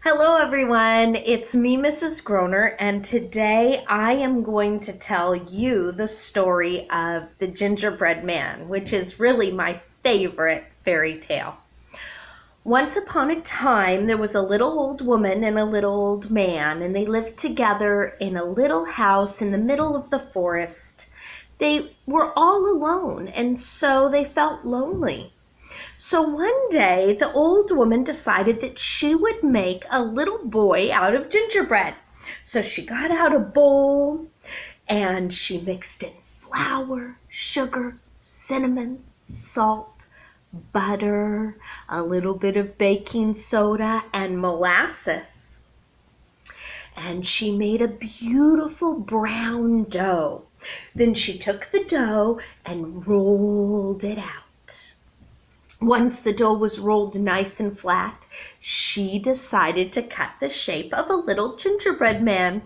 Hello everyone, it's me, Mrs. Groner, and today I am going to tell you the story of the Gingerbread Man, which is really my favorite fairy tale. Once upon a time, there was a little old woman and a little old man, and they lived together in a little house in the middle of the forest. They were all alone, and so they felt lonely. So one day, the old woman decided that she would make a little boy out of gingerbread. So she got out a bowl and she mixed in flour, sugar, cinnamon, salt, butter, a little bit of baking soda, and molasses. And she made a beautiful brown dough. Then she took the dough and rolled it out. Once the dough was rolled nice and flat, she decided to cut the shape of a little gingerbread man.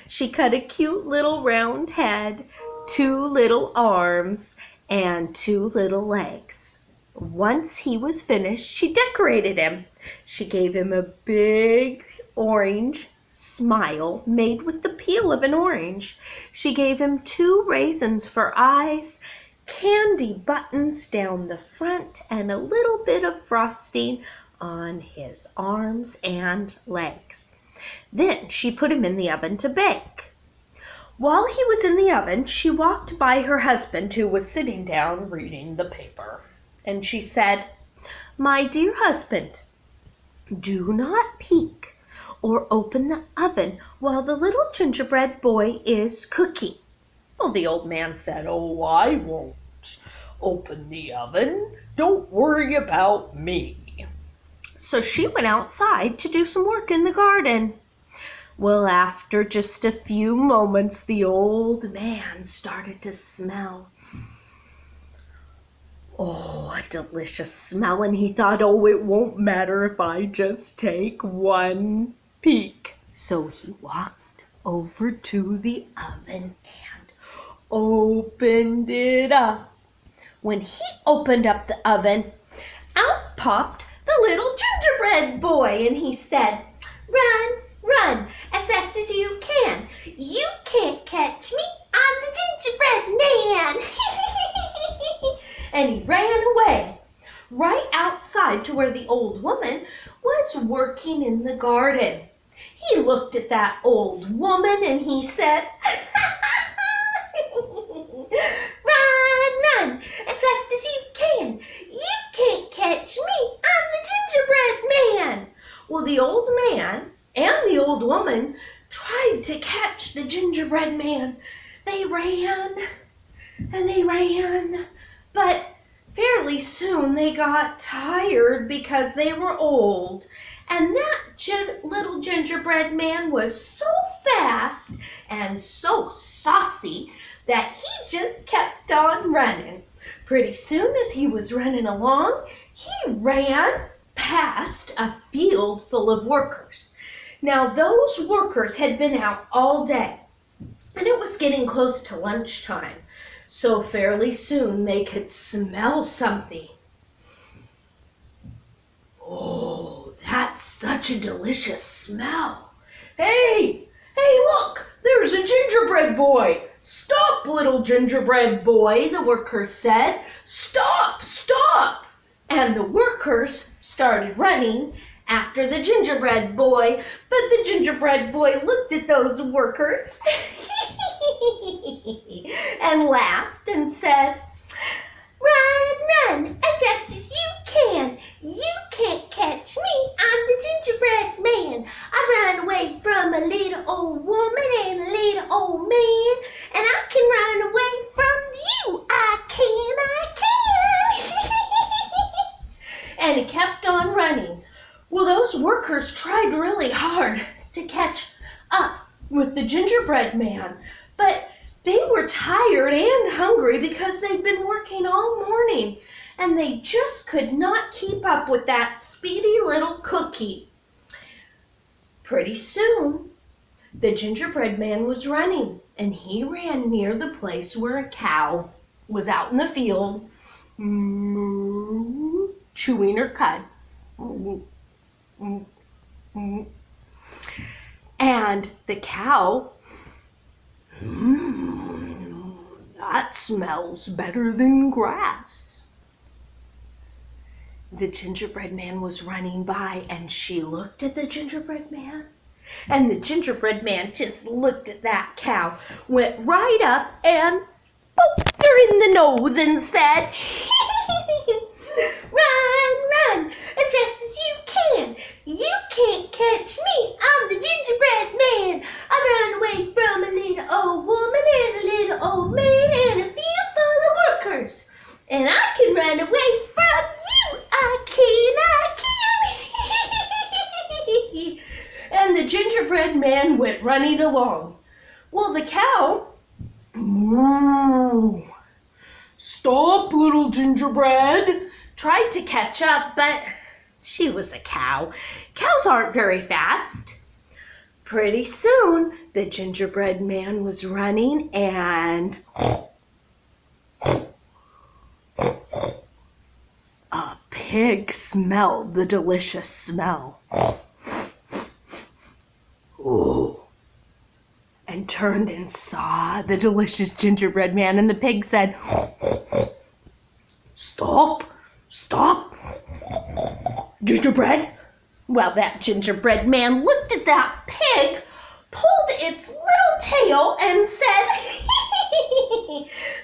She cut a cute little round head, two little arms, and two little legs. Once he was finished, she decorated him. She gave him a big orange smile made with the peel of an orange. She gave him two raisins for eyes, candy buttons down the front, and a little bit of frosting on his arms and legs. Then she put him in the oven to bake. While he was in the oven, she walked by her husband, who was sitting down reading the paper. And she said, "My dear husband, do not peek or open the oven while the little gingerbread boy is cooking." Well, the old man said, "Oh, I won't open the oven. Don't worry about me." So she went outside to do some work in the garden. Well, after just a few moments, the old man started to smell. Oh, a delicious smell, and he thought, "Oh, it won't matter if I just take one peek." So he walked over to the oven and opened it up. When he opened up the oven, out popped the little gingerbread boy, and he said, "Run, run, as fast as you can. You can't catch me. I'm the gingerbread man." And he ran away, right outside to where the old woman was working in the garden. He looked at that old woman and he said, "Run, run, as fast as you can. You can't catch me. I'm the gingerbread man." Well, the old man and the old woman tried to catch the gingerbread man. They ran and they ran, but fairly soon they got tired because they were old. And that little gingerbread man was so fast and so saucy that he just kept on running. Pretty soon, as he was running along, he ran past a field full of workers. Now, those workers had been out all day, and it was getting close to lunchtime. So fairly soon they could smell something. Oh, that's such a delicious smell. Hey, look, there's a gingerbread boy. "Stop, little gingerbread boy," the workers said. "Stop, stop." And the workers started running after the gingerbread boy. But the gingerbread boy looked at those workers and laughed and said, "Run, run, as fast as you can. You can't catch me. I'm the gingerbread man. I ran away from a little old woman and a little old man, and I can run away from you. I can. And he kept on running. Well, those workers tried really hard to catch up with the gingerbread man, but they were tired and hungry because they'd been working all morning, and they just could not keep up with that speedy little cookie. Pretty soon, the gingerbread man was running, and he ran near the place where a cow was out in the field, chewing her cud. And the cow, that smells better than grass. The gingerbread man was running by, and she looked at the gingerbread man. And the gingerbread man just looked at that cow, went right up and poked her in the nose and said, "Run, run, as fast as you can. You can't catch me. I'm the gingerbread man. I ran away from a little old woman and a little old man and a field full of workers. And I can run away from you. I can. And the gingerbread man went running along. Well, the cow, moo, "Stop, little gingerbread," tried to catch up, but she was a cow. Cows aren't very fast. Pretty soon, the gingerbread man was running, and a pig smelled the delicious smell. Oh. And turned and saw the delicious gingerbread man, and the pig said, "Stop, stop, gingerbread." Well, that gingerbread man looked at that pig, pulled its little tail, and said,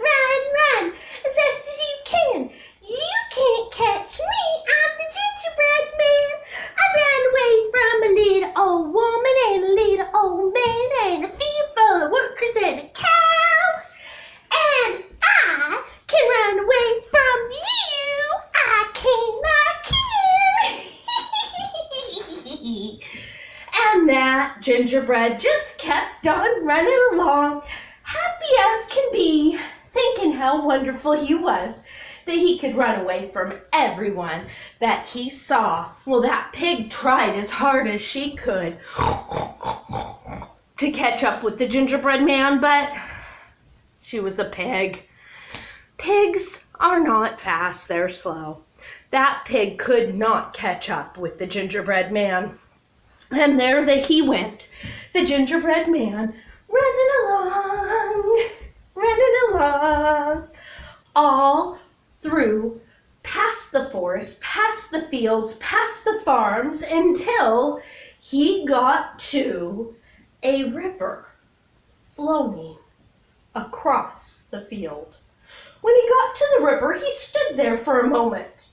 "Run, run, as fast as you can. You can't catch me. I'm the gingerbread man. I ran away from a little old woman and a little old man and a field full of workers and a cow. And I can run away from you. I can. And that gingerbread just kept on running along, happy as can be, thinking how wonderful he was, that he could run away from everyone that he saw. Well, that pig tried as hard as she could to catch up with the gingerbread man, but she was a pig. Pigs are not fast, they're slow. That pig could not catch up with the gingerbread man. And there he went, the gingerbread man, running along, all through, past the forest, past the fields, past the farms, until he got to a river flowing across the field. When he got to the river, he stood there for a moment,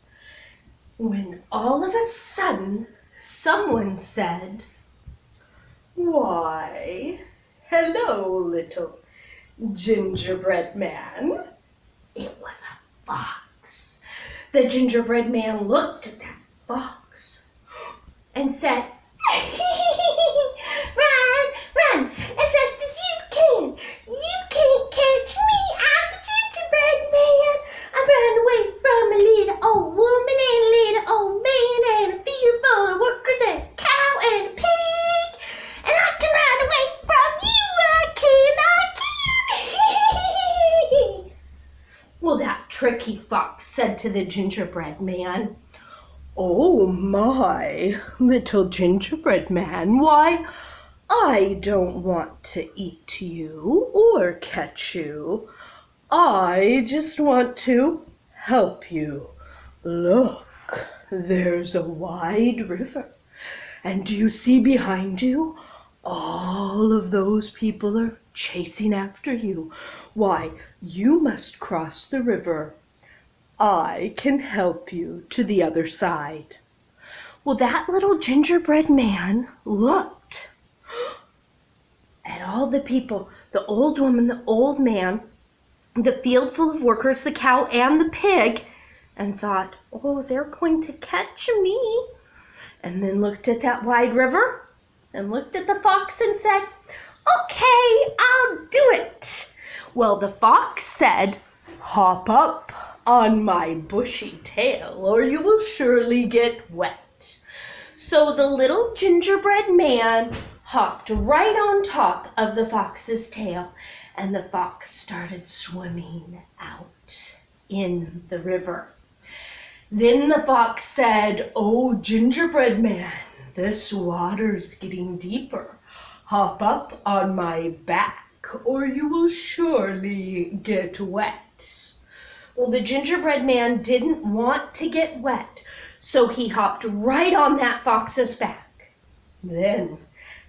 when all of a sudden someone said, "Why, hello, little gingerbread man." It was a fox. The gingerbread man looked at that fox and said, "Run, run, as fast as you can. You can't catch me. I'm the gingerbread man. I ran away from a little old woman and a little old man and a field full of workers and a cow and a pig. And I can run away from you. I can. Well, that tricky fox said to the gingerbread man, "Oh my, little gingerbread man, why, I don't want to eat you or catch you. I just want to help you. Look, there's a wide river. And do you see behind you? All of those people are chasing after you. Why, you must cross the river. I can help you to the other side." Well, that little gingerbread man looked at all the people, the old woman, the old man, the field full of workers, the cow, and the pig, and thought, "Oh, they're going to catch me." And then looked at that wide river and looked at the fox and said, "Okay, I'll do it." Well, the fox said, "Hop up on my bushy tail, or you will surely get wet." So the little gingerbread man hopped right on top of the fox's tail, and the fox started swimming out in the river. Then the fox said, "Oh, gingerbread man, this water's getting deeper. Hop up on my back, or you will surely get wet. Well, the gingerbread man didn't want to get wet, so he hopped right on that fox's back. Then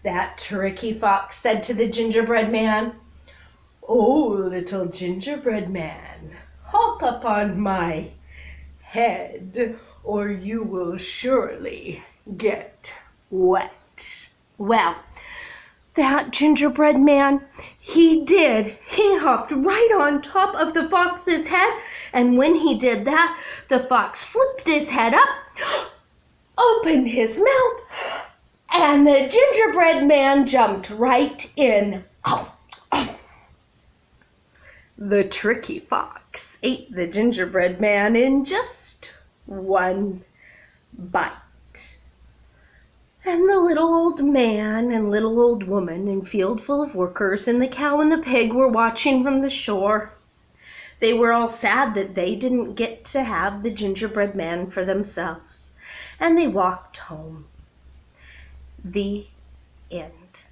that tricky fox said to the gingerbread man, "Oh, little gingerbread man, hop up on my head, or you will surely get wet." Well, that gingerbread man, he did. He hopped right on top of the fox's head, and when he did that, the fox flipped his head up, opened his mouth, and the gingerbread man jumped right in. The tricky fox ate the gingerbread man in just one bite. And the little old man and little old woman and field full of workers and the cow and the pig were watching from the shore. They were all sad that they didn't get to have the gingerbread man for themselves, and they walked home. The end.